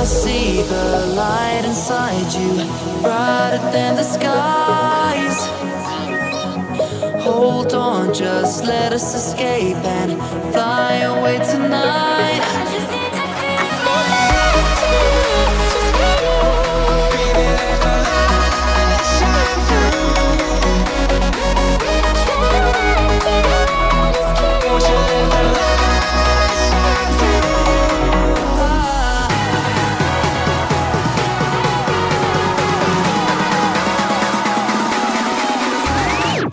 I see the light inside you, brighter than the skies. Hold on, just let us escape and fly away tonight.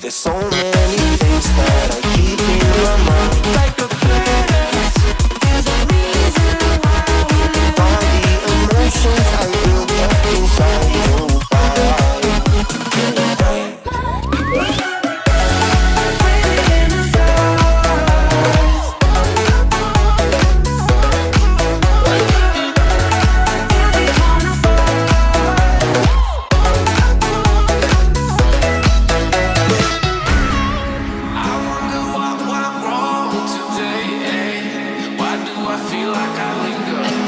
There's so many things that I keep in my mind, like the planets. There's a reason why we live. All the emotions I built up inside you.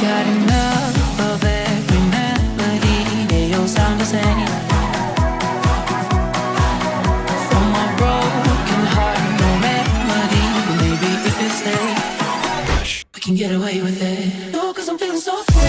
Got enough of every melody, they all sound the same. From my broken heart, no remedy. Maybe if we stay, we can get away with it. No, 'cause I'm feeling so free.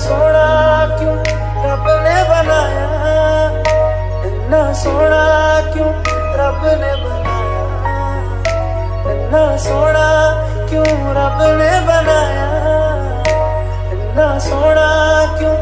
सोना क्यों रब ने बनाया, इतना सोना क्यों रब ने बनाया, इतना सोना क्यों रब ने बनाया, इतना सोना क्यों